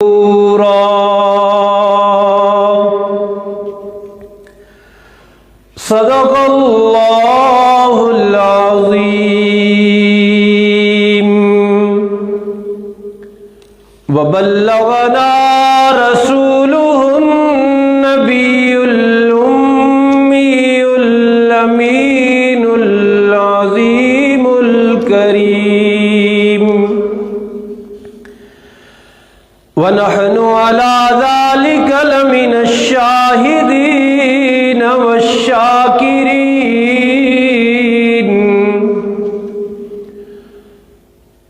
غفورا صدق اللہ العظیم وبلغنا رسوله النبی الأمی الأمین العظیم الکریم ونحن على ذلك لمن الشاهدين والشاكرين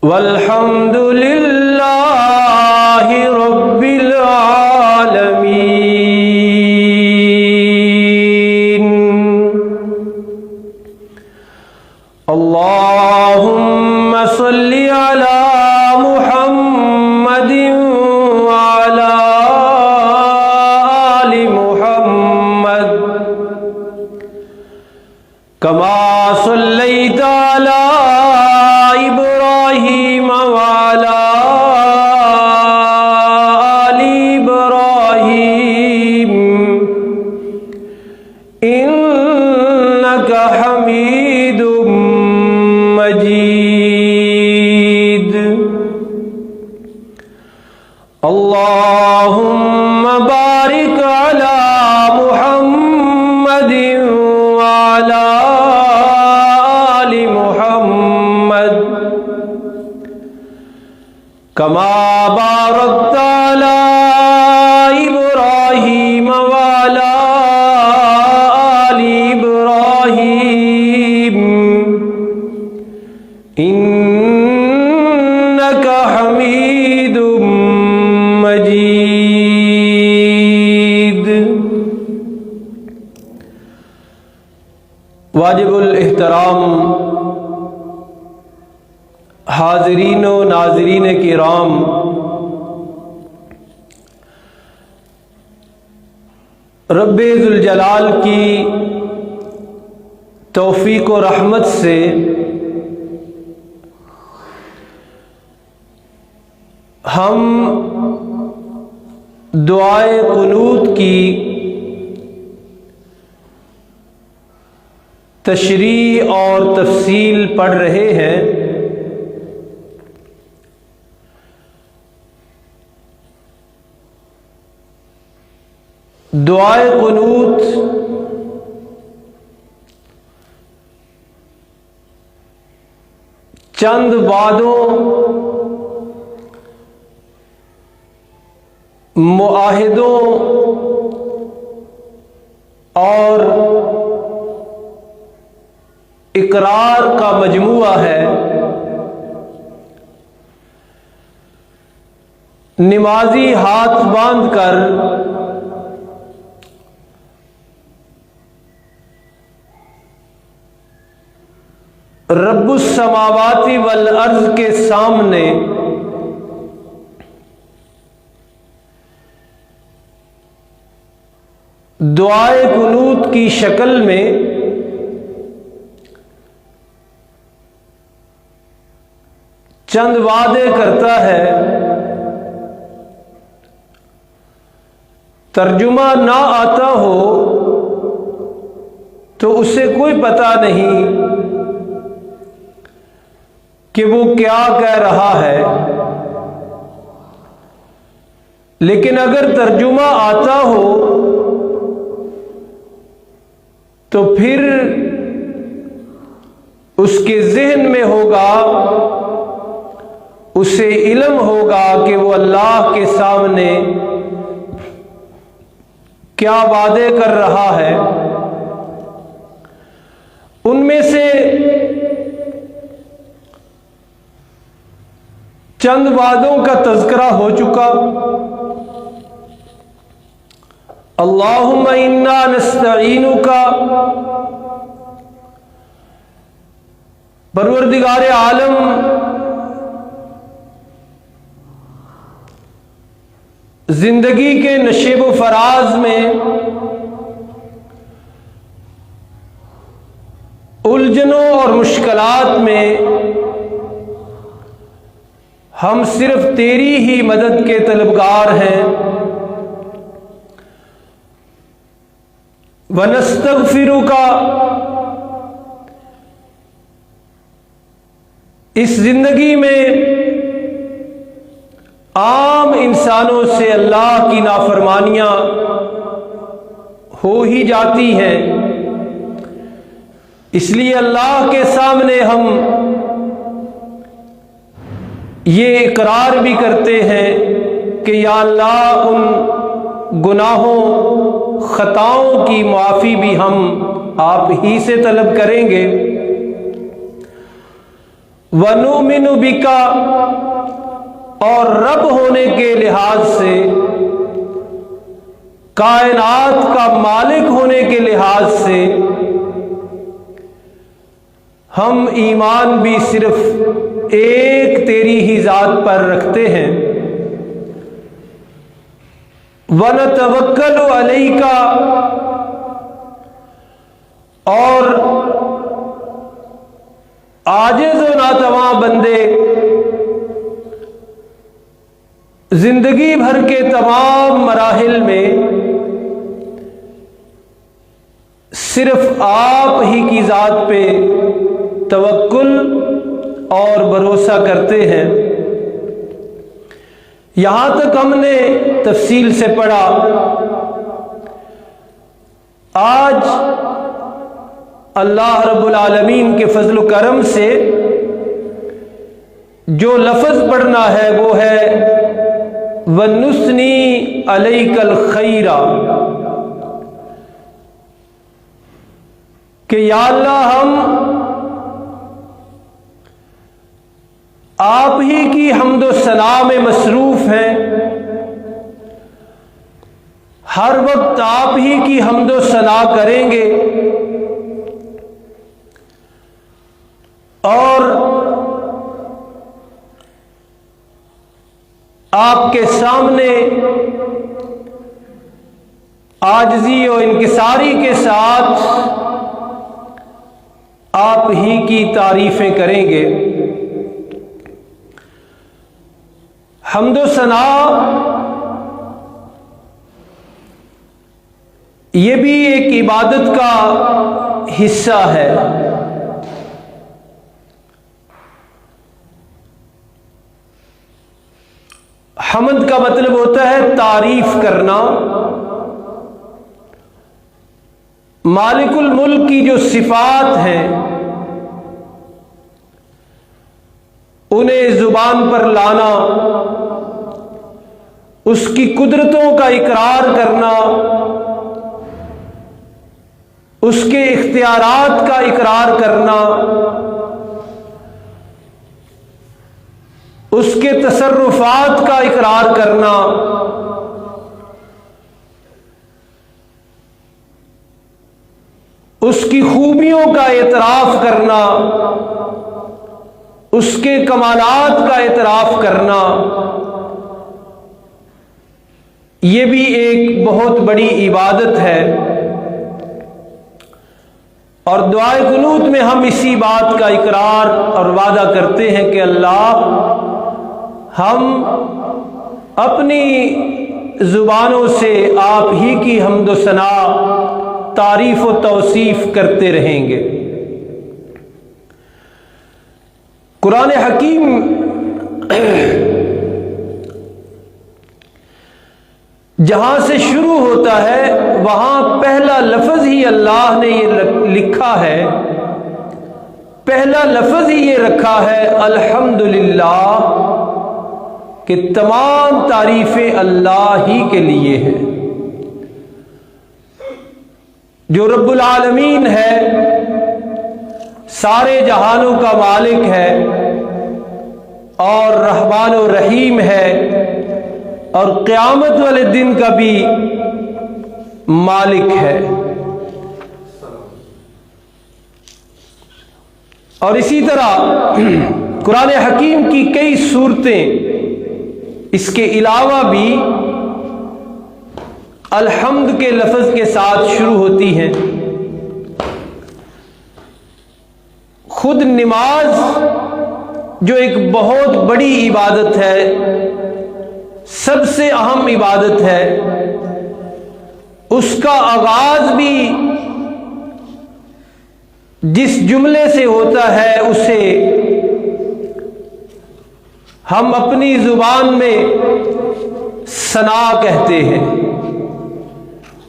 والحمد لله رب العالمين اللهم صل على محمد وعلى آل محمد كما صليت على إبراهيم وعلى آل إبراهيم إنك حميد مجيد اللهم بارك على محمد وعلى آل محمد كما باركت على إبراهيم وعلى آل إبراهيم إنك حميد مجيد واجب الاحترام حاضرین و ناظرین کرام، رب ذوالجلال کی توفیق و رحمت سے ہم دعائے قنوت کی تشریح اور تفصیل پڑھ رہے ہیں۔ دعائے قنوت چند وعدوں، معاہدوں اور اقرار کا مجموعہ ہے۔ نمازی ہاتھ باندھ کر رب السماوات والارض کے سامنے دعائے قنوت کی شکل میں چند وعدے کرتا ہے۔ ترجمہ نہ آتا ہو تو اسے کوئی پتہ نہیں کہ وہ کیا کہہ رہا ہے، لیکن اگر ترجمہ آتا ہو تو پھر اس کے ذہن میں ہوگا، اسے علم ہوگا کہ وہ اللہ کے سامنے کیا وعدے کر رہا ہے۔ ان میں سے چند وعدوں کا تذکرہ ہو چکا۔ اللہم انا نستعینک، پروردگار عالم زندگی کے نشیب و فراز میں الجھنوں اور مشکلات میں ہم صرف تیری ہی مدد کے طلبگار ہیں۔ وَنَسْتَغْفِرُكَ، اس زندگی میں عام انسانوں سے اللہ کی نافرمانیاں ہو ہی جاتی ہیں، اس لیے اللہ کے سامنے ہم یہ اقرار بھی کرتے ہیں کہ یا اللہ ان گناہوں خطاؤں کی معافی بھی ہم آپ ہی سے طلب کریں گے۔ وَنُؤْمِنُ بِكَ، اور رب ہونے کے لحاظ سے، کائنات کا مالک ہونے کے لحاظ سے ہم ایمان بھی صرف ایک تیری ہی ذات پر رکھتے ہیں۔ وَنَتَوَكَّلُ عَلَيْكَ، اور عاجز و ناتواں بندے زندگی بھر کے تمام مراحل میں صرف آپ ہی کی ذات پہ توکل اور بھروسہ کرتے ہیں۔ یہاں تک ہم نے تفصیل سے پڑھا۔ آج اللہ رب العالمین کے فضل و کرم سے جو لفظ پڑھنا ہے وہ ہے وَنُثْنِي عَلَيْكَ الْخَيْرَ، کہ یا اللہ ہم آپ ہی کی حمد و ثنا میں مصروف ہیں، ہر وقت آپ ہی کی حمد و ثنا کریں گے، اور آپ کے سامنے عاجزی و انکساری کے ساتھ آپ ہی کی تعریفیں کریں گے۔ حمد و ثنا یہ بھی ایک عبادت کا حصہ ہے۔ حمد کا مطلب ہوتا ہے تعریف کرنا۔ مالک الملک کی جو صفات ہیں انہیں زبان پر لانا، اس کی قدرتوں کا اقرار کرنا، اس کے اختیارات کا اقرار کرنا، اس کے تصرفات کا اقرار کرنا، اس کی خوبیوں کا اعتراف کرنا، اس کے کمالات کا اعتراف کرنا، یہ بھی ایک بہت بڑی عبادت ہے۔ اور دعائے قنوت میں ہم اسی بات کا اقرار اور وعدہ کرتے ہیں کہ اللہ ہم اپنی زبانوں سے آپ ہی کی حمد و ثنا، تعریف و توصیف کرتے رہیں گے۔ قرآن حکیم جہاں سے شروع ہوتا ہے وہاں پہلا لفظ ہی اللہ نے یہ لکھا ہے، پہلا لفظ ہی یہ رکھا ہے الحمدللہ، کہ تمام تعریفیں اللہ ہی کے لیے ہیں، جو رب العالمین ہے، سارے جہانوں کا مالک ہے اور رحمان و رحیم ہے، اور قیامت والے دن کا بھی مالک ہے۔ اور اسی طرح قرآن حکیم کی کئی صورتیں اس کے علاوہ بھی الحمد کے لفظ کے ساتھ شروع ہوتی ہیں۔ خود نماز جو ایک بہت بڑی عبادت ہے، سب سے اہم عبادت ہے، اس کا آغاز بھی جس جملے سے ہوتا ہے اسے ہم اپنی زبان میں ثنا کہتے ہیں،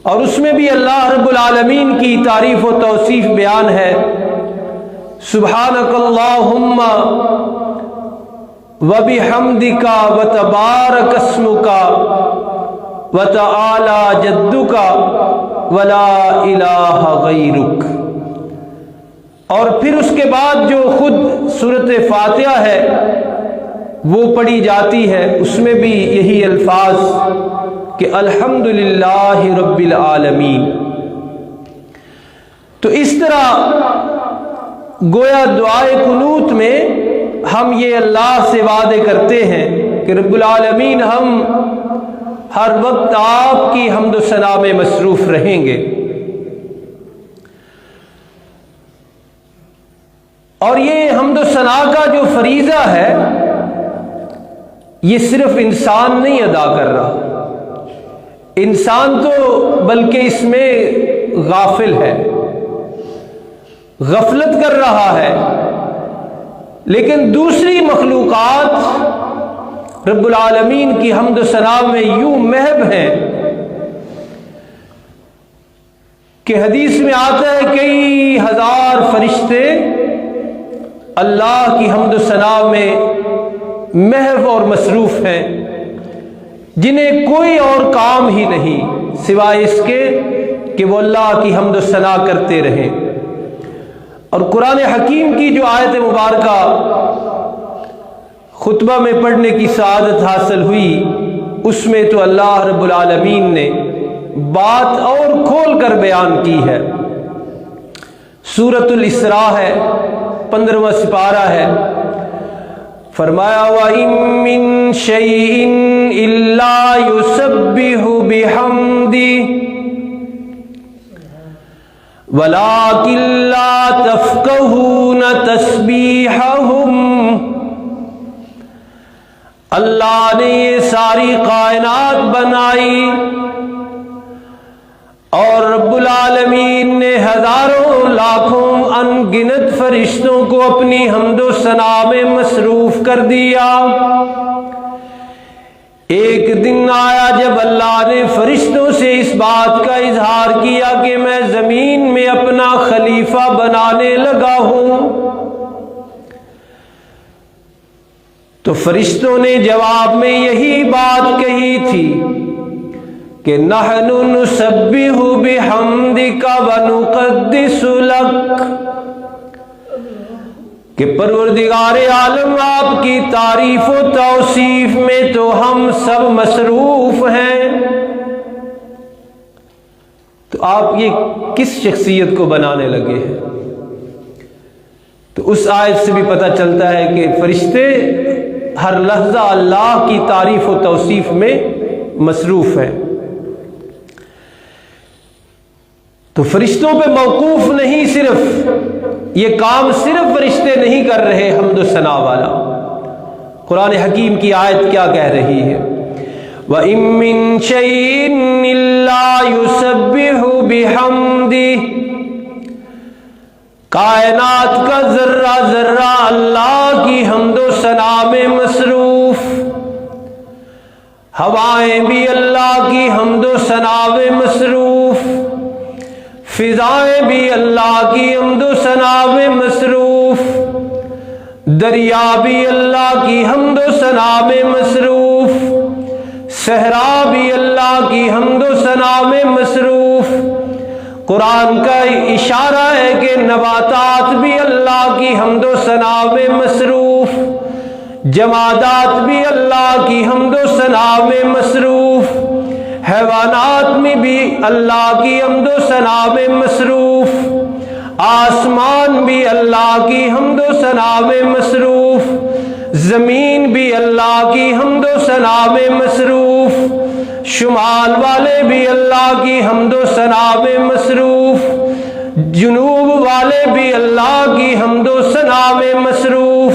اور اس میں بھی اللہ رب العالمین کی تعریف و توصیف بیان ہے۔ سبحانک اللہم وبحمدک وتبارک اسمک وتعالی جدک ولا الہ غیرک۔ اور پھر اس کے بعد جو خود سورۃ فاتحہ ہے وہ پڑھی جاتی ہے، اس میں بھی یہی الفاظ کہ الحمدللہ رب العالمین۔ تو اس طرح گویا دعائے قنوت میں ہم یہ اللہ سے وعدے کرتے ہیں کہ رب العالمین ہم ہر وقت آپ کی حمد و ثنا میں مصروف رہیں گے۔ اور یہ حمد و ثنا کا جو فریضہ ہے یہ صرف انسان نہیں ادا کر رہا، انسان تو بلکہ اس میں غافل ہے، غفلت کر رہا ہے، لیکن دوسری مخلوقات رب العالمین کی حمد و ثنا میں یوں محو ہیں کہ حدیث میں آتا ہے کئی ہزار فرشتے اللہ کی حمد و ثنا میں محو اور مصروف ہیں، جنہیں کوئی اور کام ہی نہیں سوائے اس کے کہ وہ اللہ کی حمد و ثنا کرتے رہیں۔ اور قرآن حکیم کی جو آیت مبارکہ خطبہ میں پڑھنے کی سعادت حاصل ہوئی، اس میں تو اللہ رب العالمین نے بات اور کھول کر بیان کی ہے۔ سورۃ الاسراء ہے، 15واں سپارہ ہے، فرمایا وَإِن مِّن شَيْءٍ إِلَّا يُسَبِّحُ بِحَمْدِهِ وَلَٰكِن لَّا تَفْقَهُونَ تَسْبِيحَهُمْ۔ اللہ نے یہ ساری کائنات بنائی اور رب العالمین نے ہزاروں لاکھوں ان گنت فرشتوں کو اپنی حمد و ثنا میں مصروف کر دیا۔ ایک دن آیا جب اللہ نے فرشتوں سے اس بات کا اظہار کیا کہ میں زمین میں اپنا خلیفہ بنانے لگا ہوں، تو فرشتوں نے جواب میں یہی بات کہی تھی کہ نحن نسبح بحمدک ونقدس لک، کہ پروردگار عالم آپ کی تعریف و توصیف میں تو ہم سب مصروف ہیں۔ تو آپ یہ کس شخصیت کو بنانے لگے ہیں؟ تو اس آیت سے بھی پتہ چلتا ہے کہ فرشتے ہر لحظہ اللہ کی تعریف و توصیف میں مصروف ہیں۔ تو فرشتوں پہ موقوف نہیں، صرف یہ کام صرف فرشتے نہیں کر رہے حمد و ثنا والا۔ قرآن حکیم کی آیت کیا کہہ رہی ہے؟ وَإِن مِّن شَيْءٍ إِلَّا يُسَبِّحُ بِحَمْدِهِ۔ کائنات کا ذرہ ذرہ اللہ کی حمد و ثنا میں مصروف، ہوائیں بھی اللہ کی حمد و ثنا میں مصروف، فضائیں بھی اللہ کی حمد و ثنا میں مصروف، دریا بھی اللہ کی حمد و ثنا میں مصروف، صحرا بھی اللہ کی حمد و ثنا میں مصروف۔ قرآن کا اشارہ ہے کہ نباتات بھی اللہ کی حمد و ثنا میں مصروف، جمادات بھی اللہ کی حمد و ثنا میں مصروف، حیوانات میں بھی اللہ کی حمد و ثنا میں مصروف، آسمان بھی اللہ کی حمد و ثنا میں مصروف، زمین بھی اللہ کی حمد و ثنا میں مصروف، شمال والے بھی اللہ کی حمد و ثنا میں مصروف، جنوب والے بھی اللہ کی حمد و ثنا میں مصروف،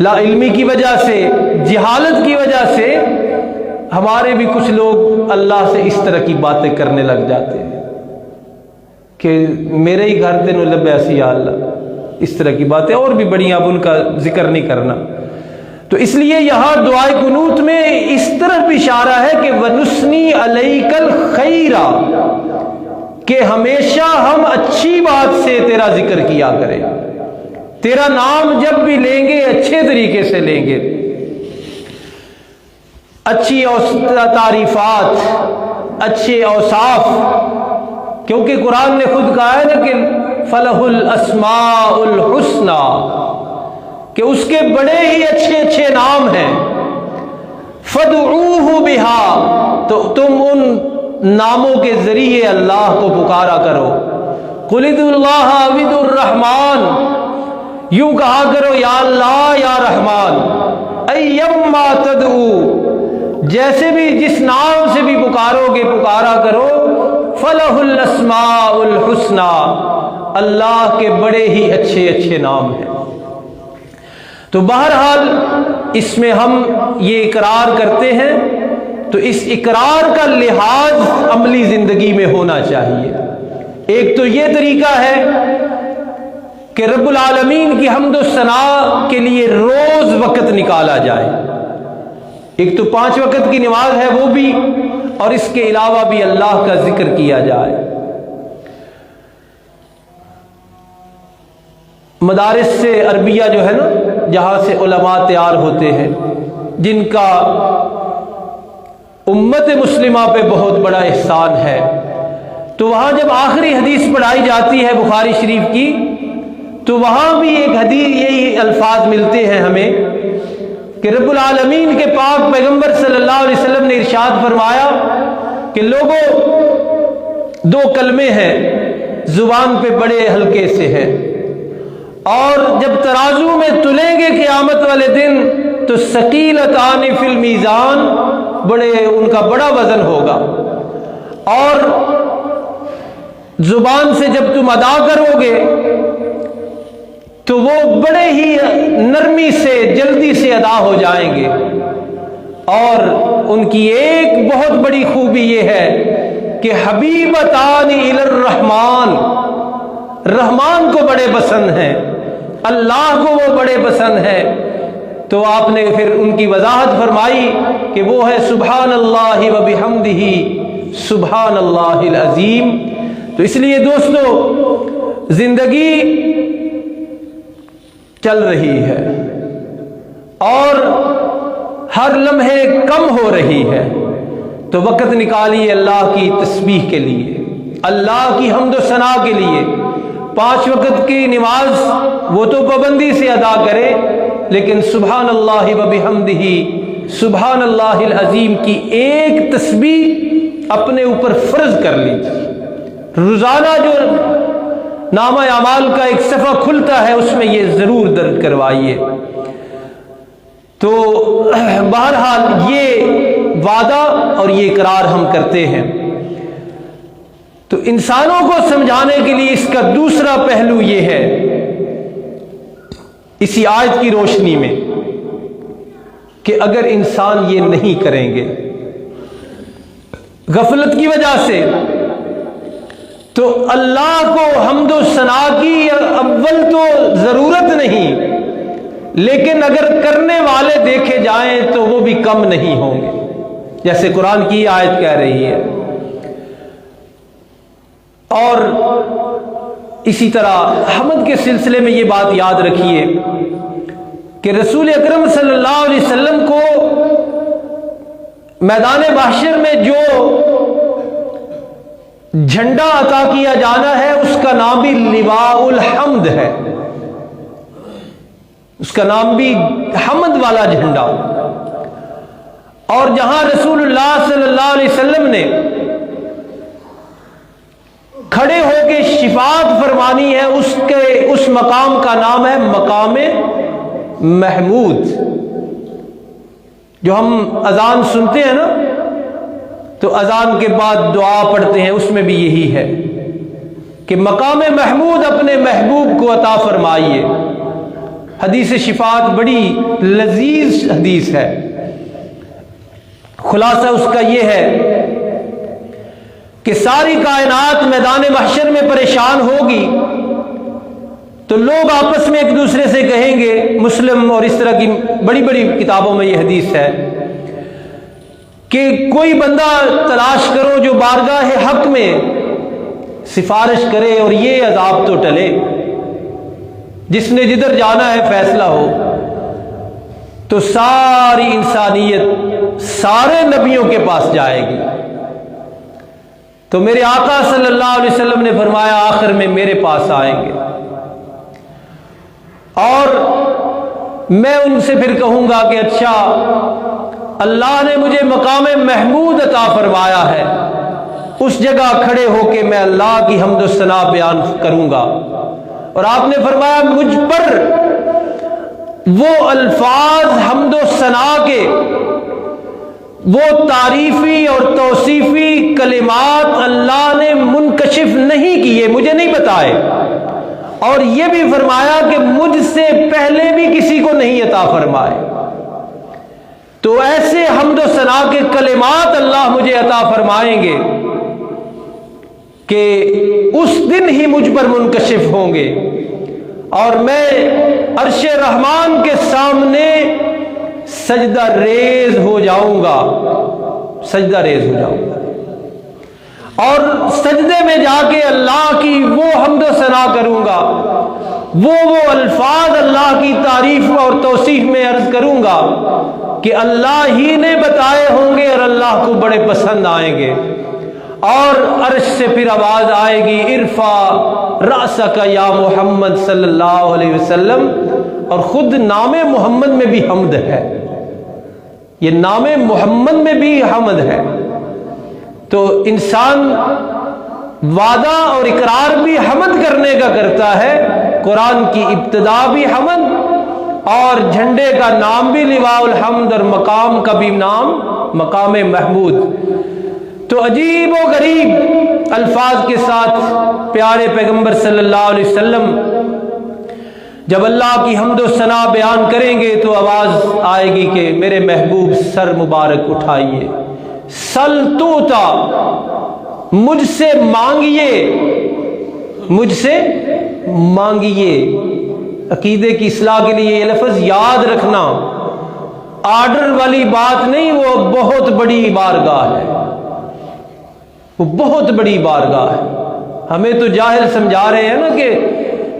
لا علمی کی وجہ سے، جہالت کی وجہ سے ہمارے بھی کچھ لوگ اللہ سے اس طرح کی باتیں کرنے لگ جاتے ہیں کہ میرے ہی گھر تینوں لبے اسی یا اللہ، اس طرح کی باتیں اور بھی بڑی، اب ان کا ذکر نہیں کرنا۔ تو اس لیے یہاں دعائے قنوت میں اس طرح بھی اشارہ ہے کہ وَنُثْنِي عَلَيْكَ الْخَيْرَ، کہ ہمیشہ ہم اچھی بات سے تیرا ذکر کیا کریں، تیرا نام جب بھی لیں گے اچھے طریقے سے لیں گے، اچھی تعریفات، اچھے اوصاف، کیونکہ قرآن نے خود کہا ہے نا کہ فَلَهُ الْأَسْمَاءُ الْحُسْنَى، کہ اس کے بڑے ہی اچھے اچھے نام ہیں، فَادْعُوهُ بِهَا، تو تم ان ناموں کے ذریعے اللہ کو پکارا کرو۔ قُلِ ادْعُوا اللَّهَ أَوِ ادْعُوا الرَّحْمَٰنَ، یوں کہا کرو یا اللہ یا رحمان، اَيَّمَّا تَدْعُوا، جیسے بھی جس نام سے بھی پکارو گے پکارا کرو، فَلَهُ الْأَسْمَاءُ الْحُسْنَى، اللہ کے بڑے ہی اچھے اچھے نام ہیں۔ تو بہرحال اس میں ہم یہ اقرار کرتے ہیں، تو اس اقرار کا لحاظ عملی زندگی میں ہونا چاہیے۔ ایک تو یہ طریقہ ہے کہ رب العالمین کی حمد و ثنا کے لیے روز وقت نکالا جائے، ایک تو 5 وقت کی نماز ہے وہ بھی، اور اس کے علاوہ بھی اللہ کا ذکر کیا جائے۔ مدارس سے عربیہ جو ہے نا، جہاں سے علماء تیار ہوتے ہیں، جن کا امت مسلمہ پہ بہت بڑا احسان ہے، تو وہاں جب آخری حدیث پڑھائی جاتی ہے بخاری شریف کی، تو وہاں بھی ایک حدیث یہی الفاظ ملتے ہیں ہمیں کہ رب العالمین کے پاک پیغمبر صلی اللہ علیہ وسلم نے ارشاد فرمایا کہ لوگوں 2 کلمے ہیں، زبان پہ بڑے ہلکے سے ہیں، اور جب ترازو میں تلیں گے قیامت والے دن تو ثقیلتان فی المیزان، بڑے ان کا بڑا وزن ہوگا، اور زبان سے جب تم ادا کرو گے تو وہ بڑے ہی نرمی سے جلدی سے ادا ہو جائیں گے۔ اور ان کی ایک بہت بڑی خوبی یہ ہے کہ حبیبتان الی الرحمن، رحمان کو بڑے پسند ہیں، اللہ کو وہ بڑے پسند ہیں۔ تو آپ نے پھر ان کی وضاحت فرمائی کہ وہ ہے سبحان اللہ و بحمدہ سبحان اللہ العظیم۔ تو اس لیے دوستو، زندگی چل رہی ہے اور ہر لمحے کم ہو رہی ہے، تو وقت نکالیے اللہ کی تسبیح کے لیے، اللہ کی حمد و ثنا کے لیے۔ 5 وقت کی نماز وہ تو پابندی سے ادا کرے، لیکن سبحان اللہ و بحمدہ سبحان اللہ العظیم کی ایک تسبیح اپنے اوپر فرض کر لیجیے۔ روزانہ جو نامہ اعمال کا ایک صفحہ کھلتا ہے اس میں یہ ضرور درج کروائیے۔ تو بہرحال یہ وعدہ اور یہ اقرار ہم کرتے ہیں۔ تو انسانوں کو سمجھانے کے لیے اس کا دوسرا پہلو یہ ہے، اسی آیت کی روشنی میں، کہ اگر انسان یہ نہیں کریں گے غفلت کی وجہ سے، تو اللہ کو حمد و ثنا کی اول تو ضرورت نہیں، لیکن اگر کرنے والے دیکھے جائیں تو وہ بھی کم نہیں ہوں گے، جیسے قرآن کی آیت کہہ رہی ہے۔ اور اسی طرح حمد کے سلسلے میں یہ بات یاد رکھیے کہ رسول اکرم صلی اللہ علیہ وسلم کو میدان محشر میں جو جھنڈا عطا کیا جانا ہے اس کا نام بھی لواء الحمد ہے، اس کا نام بھی حمد والا جھنڈا۔ اور جہاں رسول اللہ صلی اللہ علیہ وسلم نے کھڑے ہو کے شفاعت فرمانی ہے، اس مقام کا نام ہے مقام محمود۔ جو ہم اذان سنتے ہیں نا، تو اذان کے بعد دعا پڑھتے ہیں، اس میں بھی یہی ہے کہ مقام محمود اپنے محبوب کو عطا فرمائیے۔ حدیث شفاعت بڑی لذیذ حدیث ہے. خلاصہ اس کا یہ ہے کہ ساری کائنات میدان محشر میں پریشان ہوگی تو لوگ آپس میں ایک دوسرے سے کہیں گے، مسلم اور اس طرح کی بڑی بڑی کتابوں میں یہ حدیث ہے کہ کوئی بندہ تلاش کرو جو بارگاہ حق میں سفارش کرے اور یہ عذاب تو ٹلے. جس نے جدھر جانا ہے فیصلہ ہو. تو ساری انسانیت سارے نبیوں کے پاس جائے گی. تو میرے آقا صلی اللہ علیہ وسلم نے فرمایا آخر میں میرے پاس آئیں گے اور میں ان سے پھر کہوں گا کہ اچھا اللہ نے مجھے مقام محمود عطا فرمایا ہے، اس جگہ کھڑے ہو کے میں اللہ کی حمد و ثنا بیان کروں گا. اور آپ نے فرمایا مجھ پر وہ الفاظ حمد و ثنا کے، وہ تعریفی اور توصیفی کلمات اللہ نے منکشف نہیں کیے، مجھے نہیں بتائے. اور یہ بھی فرمایا کہ مجھ سے پہلے بھی کسی کو نہیں عطا فرمائے. تو ایسے حمد و ثنا کے کلمات اللہ مجھے عطا فرمائیں گے کہ اس دن ہی مجھ پر منکشف ہوں گے اور میں عرش رحمان کے سامنے سجدہ ریز ہو جاؤں گا، سجدہ ریز ہو جاؤں گا اور سجدے میں جا کے اللہ کی وہ حمد و ثنا کروں گا، وہ الفاظ اللہ کی تعریف اور توصیف میں عرض کروں گا کہ اللہ ہی نے بتائے ہوں گے اور اللہ کو بڑے پسند آئیں گے. اور عرش سے پھر آواز آئے گی ارفع رأسک یا محمد صلی اللہ علیہ وسلم. اور خود نام محمد میں بھی حمد ہے، یہ نام محمد میں بھی حمد ہے. تو انسان وعدہ اور اقرار بھی حمد کرنے کا کرتا ہے. قرآن کی ابتدا بھی حمد اور جھنڈے کا نام بھی لواء الحمد اور مقام کا بھی نام مقام محمود. تو عجیب و غریب الفاظ کے ساتھ پیارے پیغمبر صلی اللہ علیہ وسلم جب اللہ کی حمد و ثنا بیان کریں گے تو آواز آئے گی کہ میرے محبوب سر مبارک اٹھائیے، سل توتا، مجھ سے مانگیے، مجھ سے مانگیے. عقیدے کی اصلاح کے لیے یہ لفظ یاد رکھنا، آرڈر والی بات نہیں، وہ بہت بڑی بارگاہ ہے، وہ بہت بڑی بارگاہ ہے. ہمیں تو جاہل سمجھا رہے ہیں نا کہ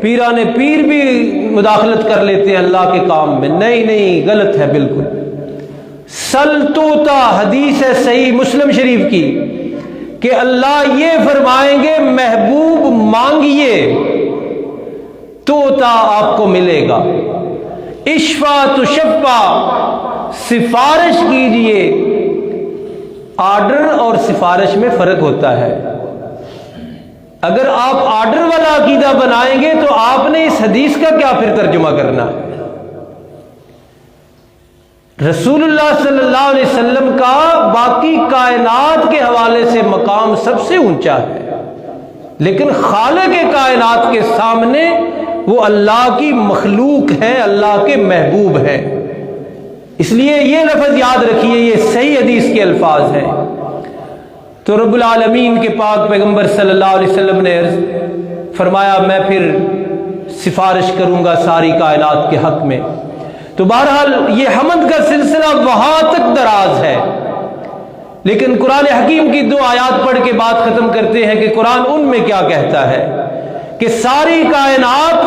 پیرانے پیر بھی مداخلت کر لیتے ہیں اللہ کے کام میں. نہیں، غلط ہے بالکل. سلطوتا حدیث ہے صحیح مسلم شریف کی کہ اللہ یہ فرمائیں گے محبوب مانگیے توتا آپ کو ملے گا، اشفا تشفا سفارش کیجئے. آرڈر اور سفارش میں فرق ہوتا ہے. اگر آپ آرڈر والا عقیدہ بنائیں گے تو آپ نے اس حدیث کا کیا پھر ترجمہ کرنا ہے؟ رسول اللہ صلی اللہ علیہ وسلم کا باقی کائنات کے حوالے سے مقام سب سے اونچا ہے، لیکن خالق کائنات کے سامنے وہ اللہ کی مخلوق ہے، اللہ کے محبوب ہے. اس لیے یہ لفظ یاد رکھیے، یہ صحیح حدیث کے الفاظ ہیں. تو رب العالمین کے پاک پیغمبر صلی اللہ علیہ وسلم نے فرمایا میں پھر سفارش کروں گا ساری کائنات کے حق میں. تو بہرحال یہ حمد کا سلسلہ وہاں تک دراز ہے، لیکن قرآن حکیم کی 2 آیات پڑھ کے بات ختم کرتے ہیں کہ قرآن ان میں کیا کہتا ہے کہ ساری کائنات،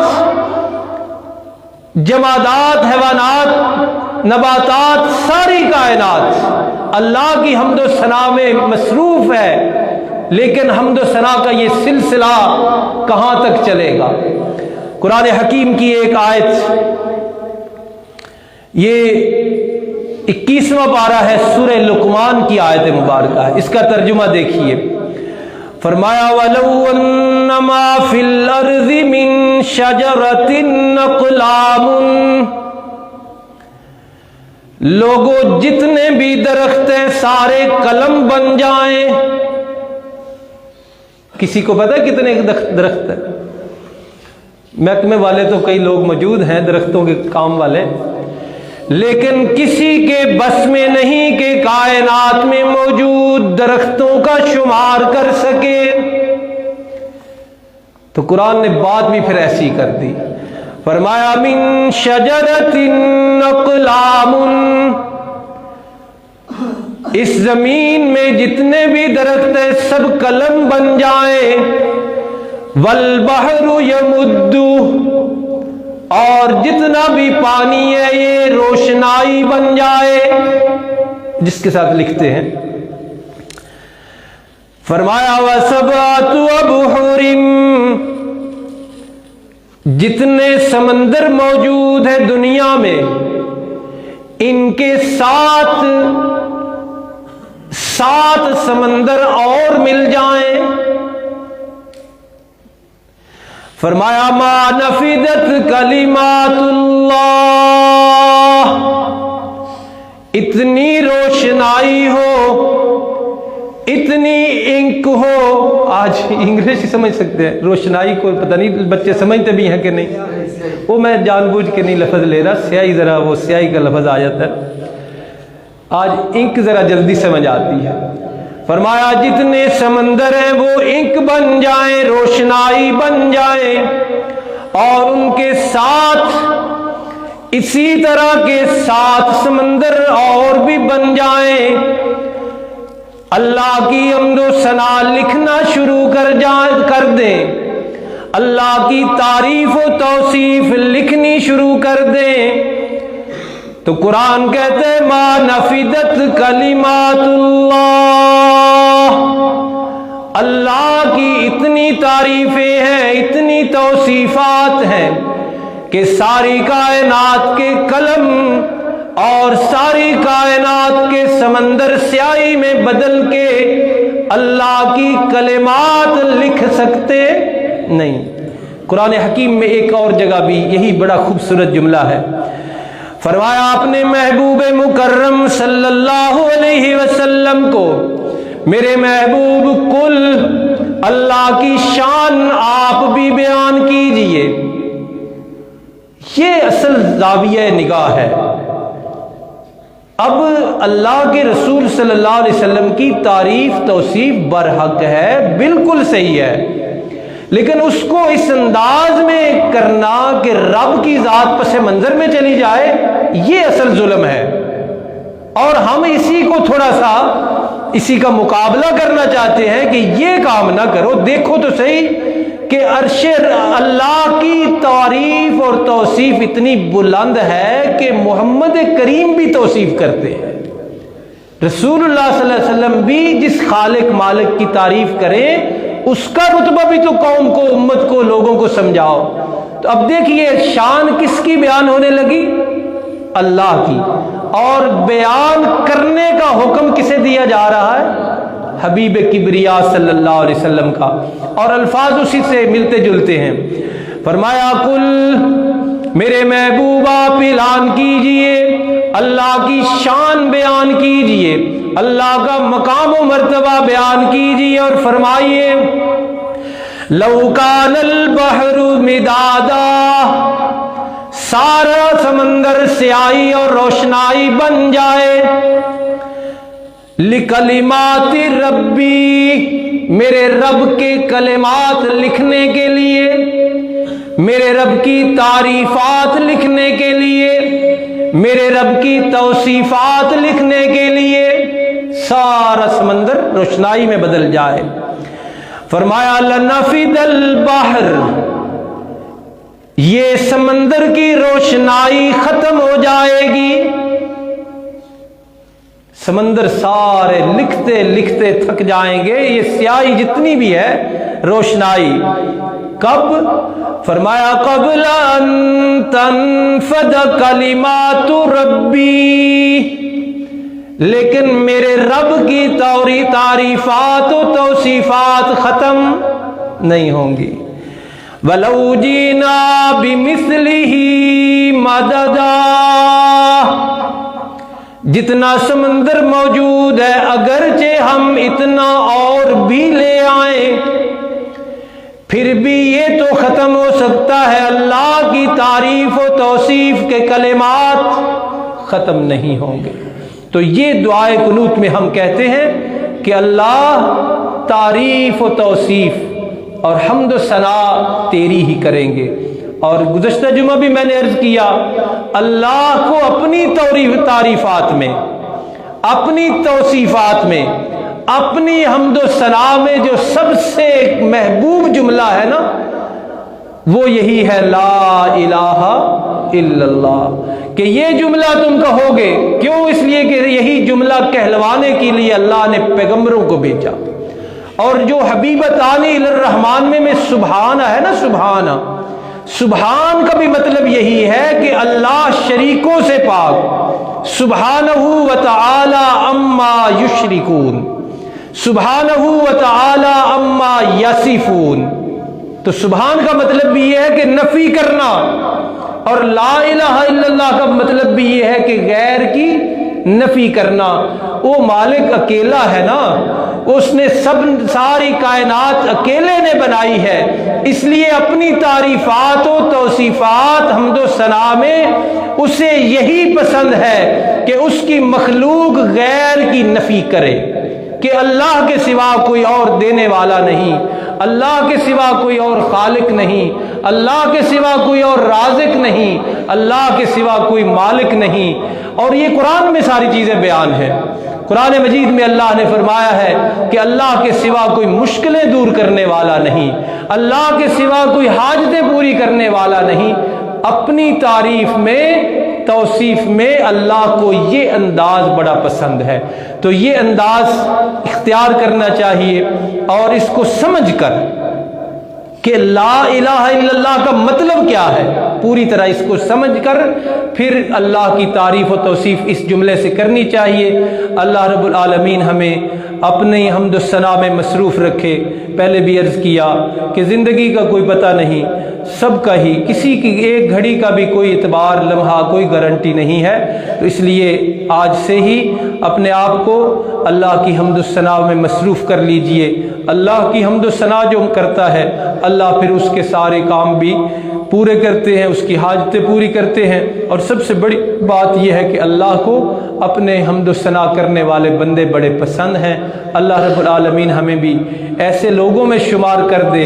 جمادات، حیوانات، نباتات، ساری کائنات اللہ کی حمد و ثنا میں مصروف ہے. لیکن حمد و ثنا کا یہ سلسلہ کہاں تک چلے گا؟ قرآن حکیم کی ایک آیت، یہ 21واں پارہ ہے، سورہ لقمان کی آیت مبارکہ ہے. اس کا ترجمہ دیکھیے. فرمایا وَلَوْ أَنَّ مَا فِي الْأَرْضِ مِن شَجَرَةٍ أَقْلَامٌ، لوگوں جتنے بھی درخت ہیں سارے قلم بن جائیں. کسی کو پتہ ہے کتنے درخت ہیں؟ محکمے والے تو کئی لوگ موجود ہیں درختوں کے کام والے، لیکن کسی کے بس میں نہیں کہ کائنات میں موجود درختوں کا شمار کر سکے۔ تو قرآن نے بات بھی پھر ایسی کر دی، فرمایا من شجرۃ اقلام، اس زمین میں جتنے بھی درخت ہیں سب قلم بن جائیں، والبحر یمد، اور جتنا بھی پانی ہے یہ روشنائی بن جائے، جس کے ساتھ لکھتے ہیں۔ فرمایا وسبعۃ ابحر، جتنے سمندر موجود ہیں دنیا میں ان کے ساتھ 7 سمندر اور مل جائیں، فرمایا ما نفدت کلمات اللہ، اتنی روشنائی ہو، اتنی انک ہو، آج انگلش سمجھ سکتے ہیں روشنائی کو، پتہ نہیں بچے سمجھتے بھی ہیں کہ نہیں، وہ میں جان بوجھ کے نہیں لفظ لے رہا، سیاہی ذرا وہ سیاہی کا لفظ آ جاتا ہے، آج انک ذرا جلدی سمجھ آتی ہے۔ فرمایا جتنے سمندر ہیں وہ انک بن جائیں، روشنائی بن جائیں، اور ان کے ساتھ اسی طرح کے 7 سمندر اور بھی بن جائیں، اللہ کی حمد و ثنا لکھنا شروع کر دیں، اللہ کی تعریف و توصیف لکھنی شروع کر دیں، تو قرآن کہتے ہیں ما نفدت کلمات اللہ، اللہ کی اتنی تعریفیں ہیں، اتنی توصیفات ہیں کہ ساری کائنات کے قلم اور ساری کائنات کے سمندر سیاہی میں بدل کے اللہ کی کلمات لکھ سکتے نہیں۔ قرآن حکیم میں ایک اور جگہ بھی یہی بڑا خوبصورت جملہ ہے، فرمایا اپنے محبوب مکرم صلی اللہ علیہ وسلم کو میرے محبوب کل اللہ کی شان آپ بھی بیان کیجئے۔ یہ اصل زاویہ نگاہ ہے۔ اب اللہ کے رسول صلی اللہ علیہ وسلم کی تعریف توصیف برحق ہے، بالکل صحیح ہے، لیکن اس کو اس انداز میں کرنا کہ رب کی ذات پس منظر میں چلی جائے، یہ اصل ظلم ہے، اور ہم اسی کو تھوڑا سا اسی کا مقابلہ کرنا چاہتے ہیں کہ یہ کام نہ کرو۔ دیکھو تو صحیح کہ عرش اللہ کی تعریف اور توصیف اتنی بلند ہے کہ محمد کریم بھی توصیف کرتے ہیں، رسول اللہ صلی اللہ علیہ وسلم بھی جس خالق مالک کی تعریف کریں اس کا رتبہ بھی تو قوم کو، امت کو، لوگوں کو سمجھاؤ۔ تو اب دیکھیے شان کس کی بیان ہونے لگی؟ اللہ کی، اور بیان کرنے کا حکم کسے دیا جا رہا ہے؟ حبیب کبریا صلی اللہ علیہ وسلم کا، اور الفاظ اسی سے ملتے جلتے ہیں۔ فرمایا کل میرے محبوب آپ اعلان کیجئے، اللہ کی شان بیان کیجئے، اللہ کا مقام و مرتبہ بیان کیجئے، اور فرمائیے لو کان البحر مدادا، سارا سمندر سیاہی اور روشنائی بن جائے، لکلمات ربی، میرے رب کے کلمات لکھنے کے لیے، میرے رب کی تعریفات لکھنے کے لیے، میرے رب کی توصیفات لکھنے کے لیے، سارا سمندر روشنائی میں بدل جائے۔ فرمایا لنفد البحر، یہ سمندر کی روشنائی ختم ہو جائے گی، سمندر سارے لکھتے لکھتے تھک جائیں گے، یہ سیاہی جتنی بھی ہے روشنائی، کب؟ فرمایا قبل ان تنفد کلمات ربی، لیکن میرے رب کی تعریفات و توصیفات ختم نہیں ہوں گی۔ وَلَوْ جِئْنَا بِمِثْلِهِ مَدَدًا، جتنا سمندر موجود ہے اگرچہ ہم اتنا اور بھی لے آئیں، پھر بھی یہ تو ختم ہو سکتا ہے، اللہ کی تعریف و توصیف کے کلمات ختم نہیں ہوں گے۔ تو یہ دعائے قنوت میں ہم کہتے ہیں کہ اللہ تعریف و توصیف اور حمد و ثنا تیری ہی کریں گے۔ اور گزشتہ جمعہ بھی میں نے عرض کیا، اللہ کو اپنی تعریفات میں، اپنی توصیفات میں، اپنی حمد و ثنا میں جو سب سے محبوب جملہ ہے نا، وہ یہی ہے لا الہ الا اللہ، کہ یہ جملہ تم کہو گے۔ کیوں؟ اس لیے کہ یہی جملہ کہلوانے کے لیے اللہ نے پیغمبروں کو بھیجا۔ اور جو حبیبتانی الرحمن میں سبحانہ ہے نا، سبحان کا بھی مطلب یہی ہے کہ اللہ شریکوں سے پاک، سبحانہ و تعالی عما یشرکون، سبحانہ و تعالی عما یصفون۔ تو سبحان کا مطلب بھی یہ ہے کہ نفی کرنا، اور لا الہ الا اللہ کا مطلب بھی یہ ہے کہ غیر کی نفی کرنا۔ وہ مالک اکیلا ہے نا، اس نے ساری کائنات اکیلے نے بنائی ہے، اس لیے اپنی تعریفات و توصیفات حمد و ثنا میں اسے یہی پسند ہے کہ اس کی مخلوق غیر کی نفی کرے، کہ اللہ کے سوا کوئی اور دینے والا نہیں، اللہ کے سوا کوئی اور خالق نہیں، اللہ کے سوا کوئی اور رازق نہیں، اللہ کے سوا کوئی مالک نہیں۔ اور یہ قرآن میں ساری چیزیں بیان ہیں۔ قرآن مجید میں اللہ نے فرمایا ہے کہ اللہ کے سوا کوئی مشکلیں دور کرنے والا نہیں، اللہ کے سوا کوئی حاجتیں پوری کرنے والا نہیں۔ اپنی تعریف میں، توصیف میں اللہ کو یہ انداز بڑا پسند ہے۔ تو یہ انداز اختیار کرنا چاہیے، اور اس کو سمجھ کر کہ لا الہ الا اللہ کا مطلب کیا ہے، پوری طرح اس کو سمجھ کر پھر اللہ کی تعریف و توصیف اس جملے سے کرنی چاہیے۔ اللہ رب العالمین ہمیں اپنے حمد و ثنا میں مصروف رکھے۔ پہلے بھی عرض کیا کہ زندگی کا کوئی پتہ نہیں، سب کا ہی، کسی کی ایک گھڑی کا بھی کوئی اعتبار، لمحہ کوئی گارنٹی نہیں ہے۔ تو اس لیے آج سے ہی اپنے آپ کو اللہ کی حمد و ثنا میں مصروف کر لیجئے۔ اللہ کی حمد و ثنا جو کرتا ہے، اللہ پھر اس کے سارے کام بھی پورے کرتے ہیں، اس کی حاجتیں پوری کرتے ہیں۔ اور سب سے بڑی بات یہ ہے کہ اللہ کو اپنے حمد و ثنا کرنے والے بندے بڑے پسند ہیں۔ اللہ رب العالمین ہمیں بھی ایسے لوگوں میں شمار کر دے